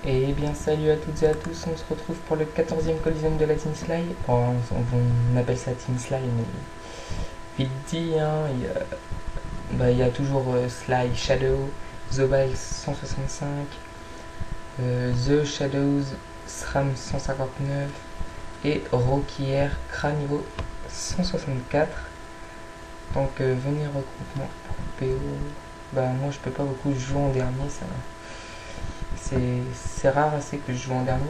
Et bien salut à toutes et à tous, on se retrouve pour le 14e Coliseum de la Team Sly. Bon, on appelle ça Team Sly, mais vite dit, hein, il y a toujours Sly Shadow, Zobile 165, The Shadows, SRAM 159 et Rocky Air Kra niveau 164. Donc venez regroupement pour PO. Bah moi je peux pas beaucoup jouer en dernier, ça. C'est rare assez que je joue en dernier.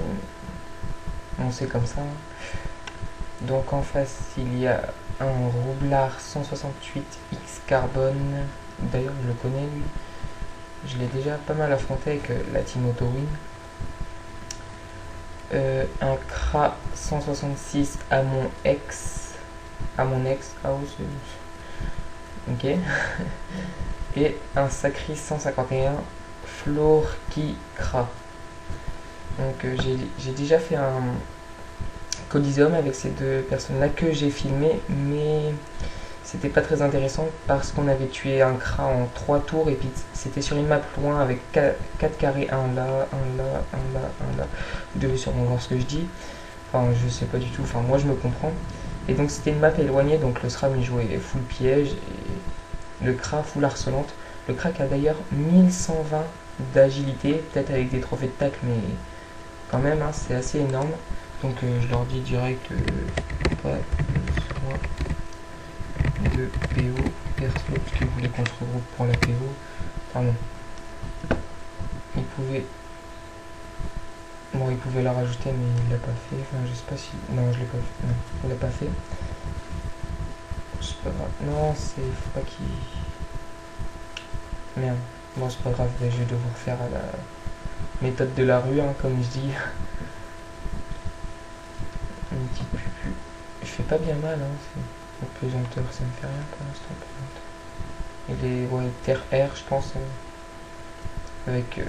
On sait comme ça. Donc en face, il y a un Roublard 168 X Carbone. D'ailleurs, je le connais lui. Je l'ai déjà pas mal affronté avec la Team Autowin. Un Kra 166 à mon ex. À mon ex. Ah oui, c'est. Ok. Et un Sacri 151 Florki Kra. Donc j'ai déjà fait un Coliseum avec ces deux personnes-là que j'ai filmé, mais c'était pas très intéressant parce qu'on avait tué un Kra en 3 tours et puis c'était sur une map loin avec 4 carrés, un là, un là, un là, un là. Vous devez sûrement voir ce que je dis. Enfin, je sais pas du tout, enfin, moi je me comprends. Et donc c'était une map éloignée, donc le SRAM il jouait full piège et le Kra full harcelante. Le Kra qui a d'ailleurs 1120 d'agilité, peut-être avec des trophées de tac, mais quand même, hein, c'est assez énorme. Donc je leur dis direct pas besoin de PO perso, parce qu'ils voulaient qu'on se regroupe pour la PO. Pardon. Il pouvait. Bon, il pouvait la rajouter, mais il l'a pas fait. Enfin, je sais pas si. Non, je l'ai pas fait. Non, il l'a pas fait. C'est pas grave. Non, c'est. Faut pas qu'il. Merde. Bon, c'est pas grave, je vais devoir faire à la méthode de la rue, hein, comme je dis. Une petite pupu. Je fais pas bien mal, hein. Au pesanteur, ça me fait rien pour l'instant. Il est ouais, terre air, je pense, avec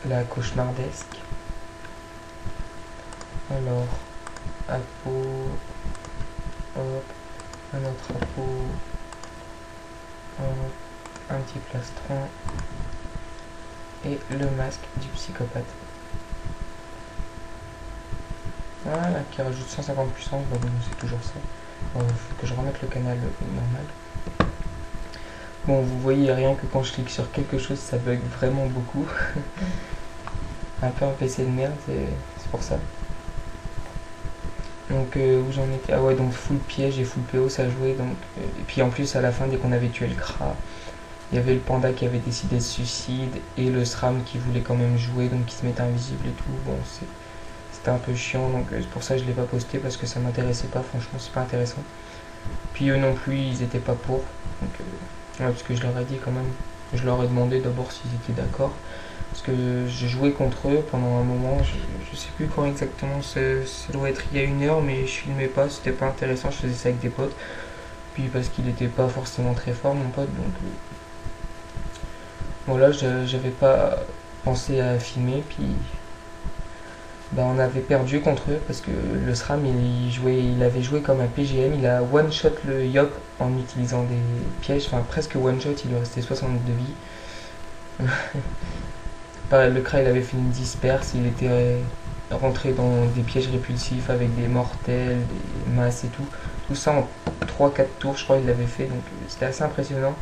la cauchemardesque. Alors, Apo, hop, un autre Apo, hop, un petit plastron et le masque du psychopathe. Voilà, qui rajoute 150 puissance, bah bon, c'est toujours ça. Il faut que je remette le canal normal. Bon, vous voyez, rien que quand je clique sur quelque chose, ça bug vraiment beaucoup. Un peu un PC de merde, c'est pour ça. Donc où j'en étais. Ah ouais, donc full piège et full PO ça jouait. Donc, et puis en plus, à la fin, dès qu'on avait tué le Kra, il y avait le panda qui avait décidé de suicide et le SRAM qui voulait quand même jouer, donc qui se mettait invisible et tout. Bon, c'était un peu chiant, donc c'est pour ça que je l'ai pas posté parce que ça m'intéressait pas. Franchement, c'est pas intéressant. Puis eux non plus, ils étaient pas pour. Donc, ouais, parce que je leur ai dit quand même. Je leur ai demandé d'abord s'ils étaient d'accord. Parce que j'ai joué contre eux pendant un moment, je sais plus quand exactement, ça doit être il y a 1 heure, mais je filmais pas, c'était pas intéressant, je faisais ça avec des potes. Puis parce qu'il était pas forcément très fort, mon pote, donc voilà, j'avais pas pensé à filmer, puis bah, on avait perdu contre eux parce que le SRAM il avait joué comme un PGM, il a one shot le Yop en utilisant des pièges, enfin presque one shot, il lui restait 62 vies. Le Kra il avait fait une disperse, il était rentré dans des pièges répulsifs avec des mortels, des masses et tout. Tout ça en 3-4 tours, je crois, il l'avait fait, donc c'était assez impressionnant.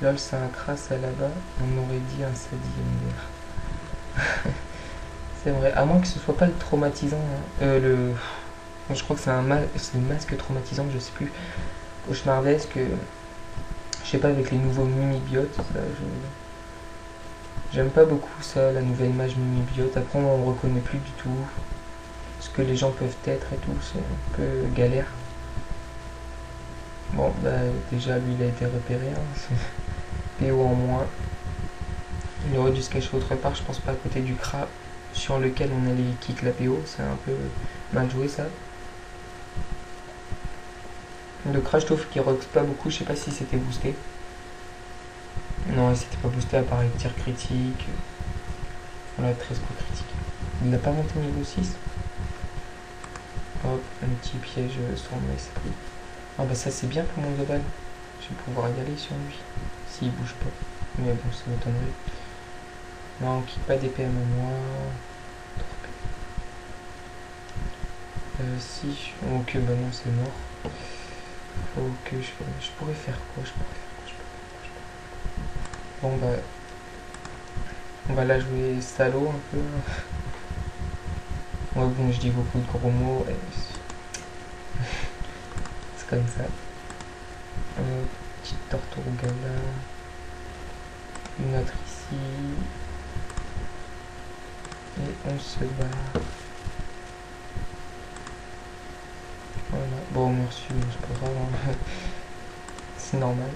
Lol, c'est un Kra ça là-bas, on aurait dit un Sadi MDR. C'est vrai, à moins que ce soit pas le traumatisant. Hein. Je crois que c'est le masque traumatisant, je sais plus. Cauchemardesque, je sais pas, avec les nouveaux mimibiotes, ça, j'aime pas beaucoup ça, la nouvelle mage mimibiote. Après, on reconnaît plus du tout ce que les gens peuvent être et tout, c'est un peu galère. Bon, bah déjà, lui, il a été repéré, hein. PO en moins. Il aurait dû se cacher autre part, je pense pas à côté du Kra sur lequel on allait kick la PO, c'est un peu mal joué ça. Le Crash Touf qui rox pas beaucoup, je sais pas si c'était boosté. Non, il s'était pas boosté à part avec tir critique. Voilà, 13 coups critiques. Il n'a pas monté niveau 6. Hop, un petit piège sur mon esprit. Ah bah ça c'est bien pour mon global. Je vais pouvoir y aller sur lui. S'il bouge pas. Mais bon, ça m'étonnerait. Non, on quitte pas des PM à moi. Si. Ok, bah non, c'est mort. Faut que je pourrais faire quoi? Bon, bah. On va la jouer salaud un peu. Ouais, bon, je dis beaucoup de gros mots. C'est comme ça. Petite Tortuga là. Une autre ici. Et on se bat. Voilà. Bon, merci, c'est pas grave. Hein. C'est normal.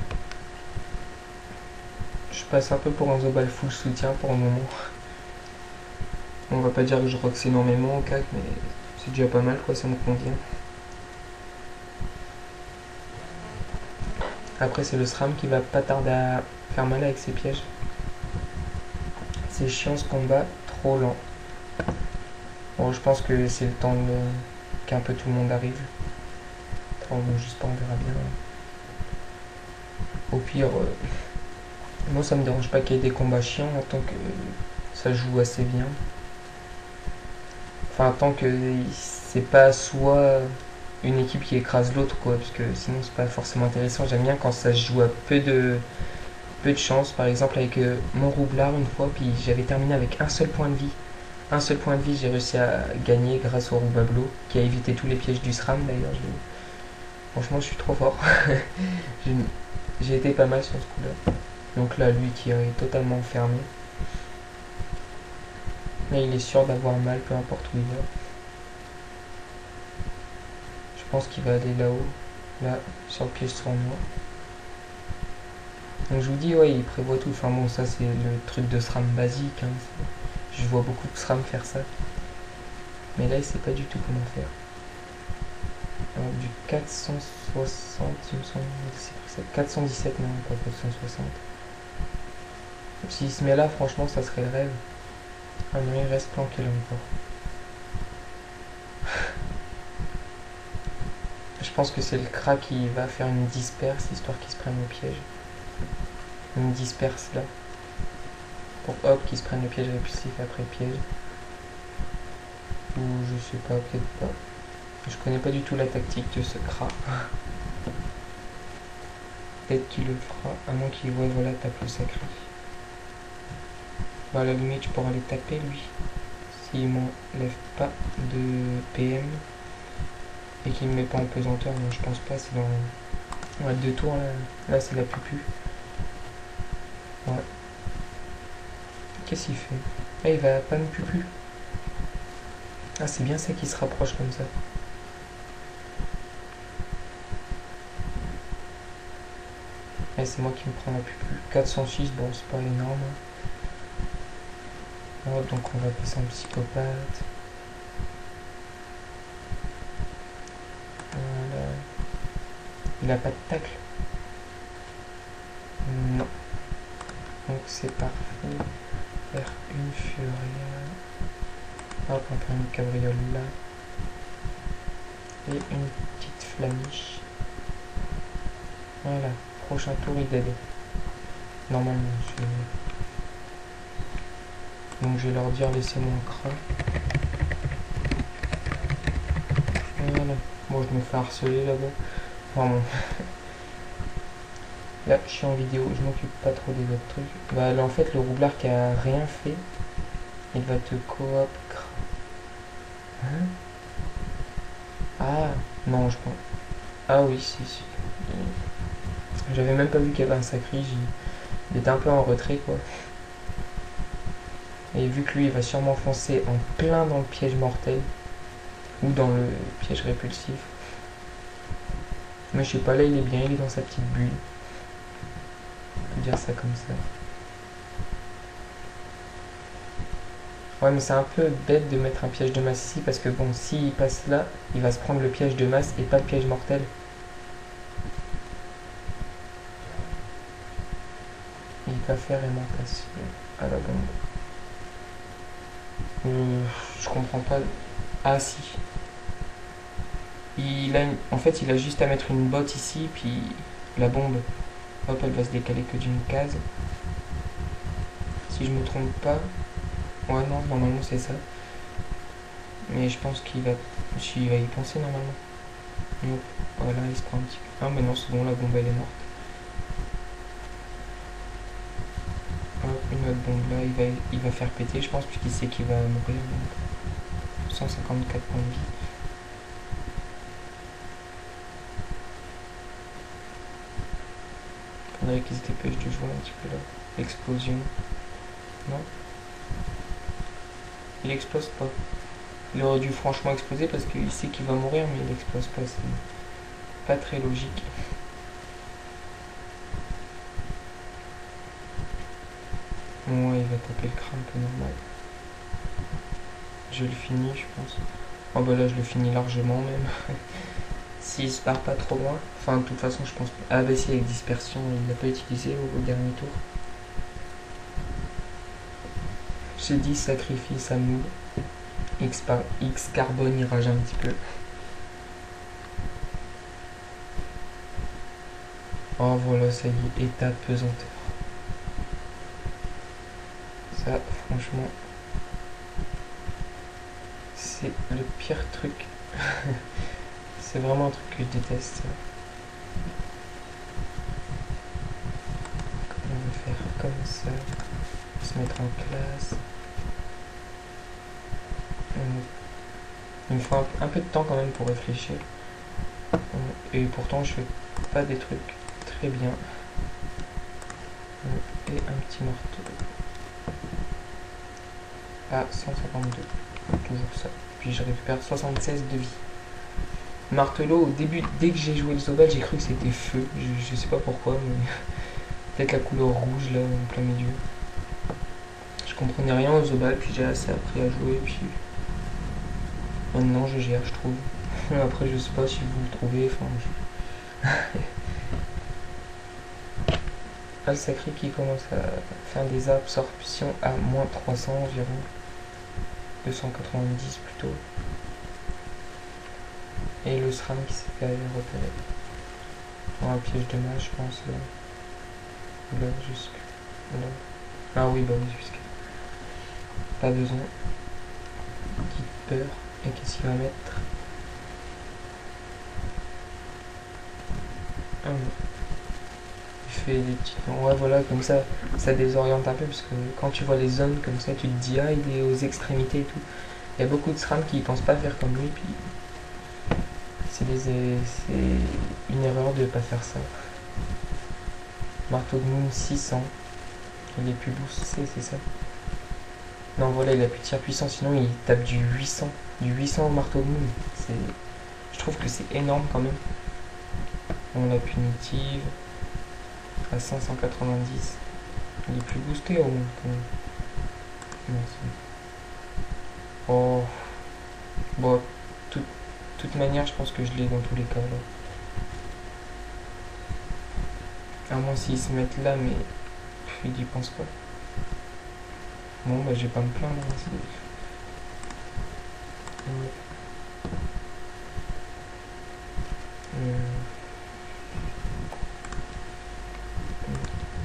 Je passe un peu pour un Zobal full soutien pour le moment. On va pas dire que je roxe énormément au CAC, mais c'est déjà pas mal, quoi, ça me convient. Après, c'est le SRAM qui va pas tarder à faire mal avec ses pièges. C'est chiant ce combat, trop lent. Bon, je pense que c'est le temps qu'un peu tout le monde arrive. Bon, juste pas, on verra bien. Au pire, moi ça me dérange pas qu'il y ait des combats chiants tant que ça joue assez bien. Enfin, tant que c'est pas soit une équipe qui écrase l'autre, quoi, parce que sinon c'est pas forcément intéressant. J'aime bien quand ça se joue à peu de chance. Par exemple, avec mon roublard une fois, puis j'avais terminé avec un seul point de vie. Un seul point de vie, j'ai réussi à gagner grâce au roubablo, qui a évité tous les pièges du SRAM d'ailleurs. Franchement, je suis trop fort. J'ai été pas mal sur ce coup-là. Donc là, lui qui est totalement fermé. Mais il est sûr d'avoir mal, peu importe où il va. Je pense qu'il va aller là-haut. Là, sur le piège sur moi. Donc je vous dis, ouais, il prévoit tout. Enfin bon, ça c'est le truc de SRAM basique. Hein. Je vois beaucoup de SRAM faire ça. Mais là, il sait pas du tout comment faire. Alors, du 460, il me semble. C'est 417, non, pas 460. S'il se met là, franchement, ça serait le rêve. Ah non, il reste planqué là encore. Je pense que c'est le crack qui va faire une disperse, histoire qu'il se prenne au piège. Une disperse là. Pour hop, qu'il se prenne le piège répulsif après piège. Ou je sais pas, peut-être pas. Je connais pas du tout la tactique de ce crack. Peut-être qu'il le fera, à moins qu'il voit, voilà, tape le sacré. Bah, à la limite, je pourrais aller taper lui. S'il m'enlève pas de PM et qu'il me met pas en pesanteur, non, je pense pas, c'est dans 2 tours là. Là, c'est la pupu. Ouais. Qu'est-ce qu'il fait? Ah, il va pas me pupu. Ah, c'est bien ça qui se rapproche comme ça. Et c'est moi qui me prends la pupu. 406, bon, c'est pas énorme. Oh, donc on va passer en psychopathe. Voilà. Il a pas de tacle. Non. Donc c'est parfait. Faire une furia. Hop, on prend une cabriole là. Et une petite flamiche. Voilà. Prochain tour, il dead. Normalement, donc je vais leur dire laissez-moi en craint. Voilà. Bon, je me fais harceler là-bas. Enfin bon. Là, je suis en vidéo, je m'occupe pas trop des autres trucs. Bah là, en fait, le roublard qui a rien fait, il va te coop. Hein? Ah, non, je pense. Ah oui, si. J'avais même pas vu qu'il y avait un sacré, il était un peu en retrait, quoi. Et vu que lui, il va sûrement foncer en plein dans le piège mortel, ou dans le piège répulsif. Mais je sais pas, là, il est bien, il est dans sa petite bulle. On peut dire ça comme ça. Ouais, mais c'est un peu bête de mettre un piège de masse ici, parce que bon, s'il passe là, il va se prendre le piège de masse et pas le piège mortel. Il va faire aimantation à la bombe. Je comprends pas. Ah si. En fait, il a juste à mettre une botte ici, puis la bombe, hop, elle va se décaler que d'une case. Si je me trompe pas. Ouais, non, normalement c'est ça. Mais je pense qu'il va y penser normalement. Donc, voilà, il se prend un petit peu. Ah, mais non, c'est bon, la bombe elle est morte. Hop, une autre bombe là, il va faire péter, je pense, puisqu'il sait qu'il va mourir. Donc 154 points de vie. Faudrait qu'ils se dépêchent de jouer un petit peu là. Explosion. Non. Il explose pas. Il aurait dû franchement exploser parce qu'il sait qu'il va mourir, mais il explose pas. C'est pas très logique. Bon, il va taper le crâne, un peu normal. Je le finis, je pense. Oh bah là, je le finis largement même. S'il se part pas trop loin. Enfin, de toute façon, je pense pas. Ah bah si, avec dispersion, il l'a pas utilisé au dernier tour. J'ai dit sacrifie sa move. X carbone, il rage un petit peu. Oh voilà, ça y est, état de pesanteur. Ça, franchement, c'est le pire truc. C'est vraiment un truc que je déteste. On va faire comme ça. Se mettre en classe. Il me faut un peu de temps quand même pour réfléchir. Et pourtant, je fais pas des trucs très bien. Et un petit marteau. À 152. Toujours ça. Puis je récupère 76 de vie. Martelot, au début, dès que j'ai joué le Zobel, j'ai cru que c'était feu. Je sais pas pourquoi, mais peut-être la couleur rouge là, en plein milieu. Je comprenais rien au Zobel, puis j'ai assez appris à jouer, puis maintenant je gère, je trouve. Après, je sais pas si vous le trouvez, enfin. Ah, le sacré qui commence à faire des absorptions à moins 300 environ. 290 plutôt. Et le SRAM qui s'est fait repérer. Un piège de mage, je pense. Là, jusque là. Ah oui, bah oui, jusque. Pas besoin. Petite peur. Et qu'est-ce qu'il va mettre? Ah oui. Il fait des petites. Ouais, voilà, comme ça désoriente un peu. Parce que quand tu vois les zones comme ça, tu te dis, ah, il est aux extrémités et tout. Il y a beaucoup de SRAM qui pensent pas faire comme lui. Puis c'est une erreur de ne pas faire ça. Marteau de Moon 600. Il est plus boosté, c'est ça? Non, voilà, il a plus de tir puissant, sinon il tape du 800. Du 800 au marteau de Moon. Je trouve que c'est énorme quand même. On la punitive. À 590. Il est plus boosté au moins quand même. Merci. Oh. Bon, toute manière, je pense que je l'ai dans tous les cas là. À moins s'ils se mettent là, mais il y pense pas. Bon, bah, je vais pas me plaindre.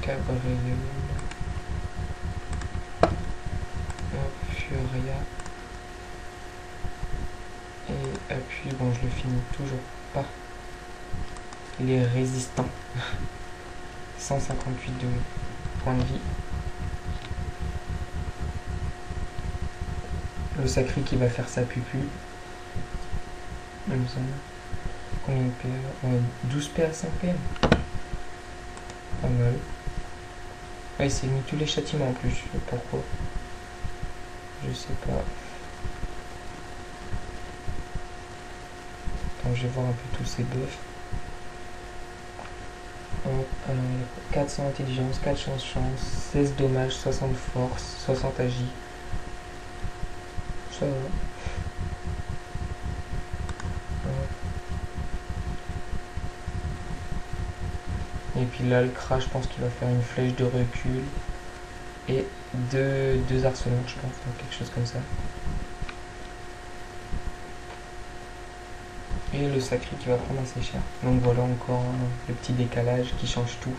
Cabriolet. Furia. Et appui, bon, je le finis toujours pas. Il est résistant. 158 de points de vie. Le sacré qui va faire sa pupu. Il me semble. Combien de PA 12 PA, 5 PM. Pas mal. Ah, il s'est mis tous les châtiments en plus. Pourquoi? Je sais pas. Attends, je vais voir un peu tous ces buffs. Alors, 400 intelligence, 4 chance, 16 dommages, 60 force, 60 agi. Ça va. Et puis là, le crash, je pense qu'il va faire une flèche de recul. Et deux arsenaux, je pense, donc quelque chose comme ça. Et le sacré qui va prendre assez cher. Donc voilà encore le petit décalage qui change tout.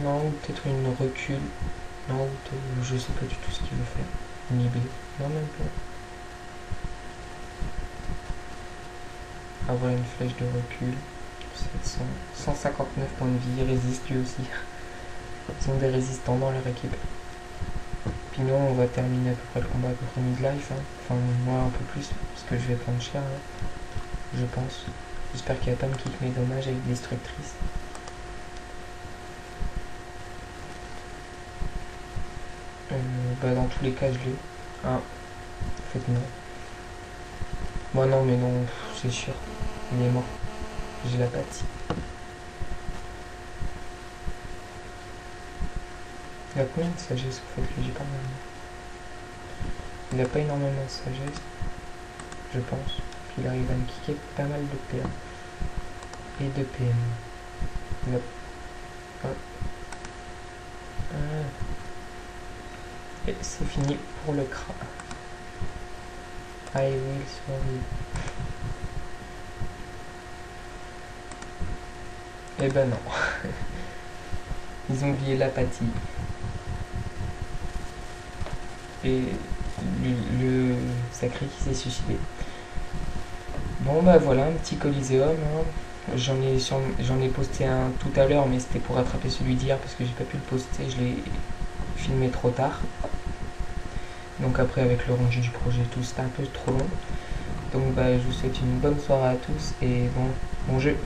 non, ou peut-être une recul. Non, je sais pas du tout ce qu'il veut faire. Inhiber. Non, même pas. Avoir une flèche de recul. 700. 159 points de vie. Résiste lui aussi. Ils ont des résistants dans leur équipe. Puis nous, on va terminer à peu près le combat à peu près mid-life. Hein. Enfin, moi un peu plus, parce que je vais prendre cher, hein, je pense. J'espère qu'il n'y a pas me kick mes dommages avec destructrice. Bah dans tous les cas, je l'ai. Ah, en fait non. Moi non, mais non, c'est sûr. Il est mort. J'ai la bâtie. Il a combien de sagesse en fait lui, j'ai pas mal. Il a pas énormément de sagesse, je pense. Puis il arrive à me kicker pas mal de PA. Et de PM. Il a... Ah. Ah. Et c'est fini pour le cra. I will survive. Eh ben non. Ils ont oublié l'apathie. Et le sacré qui s'est suicidé. Bon bah voilà, un petit Coliseum. Hein. J'en ai posté un tout à l'heure, mais c'était pour rattraper celui d'hier parce que j'ai pas pu le poster, je l'ai filmé trop tard. Donc après avec le rendu du projet et tout, c'était un peu trop long. Donc bah je vous souhaite une bonne soirée à tous et bon jeu.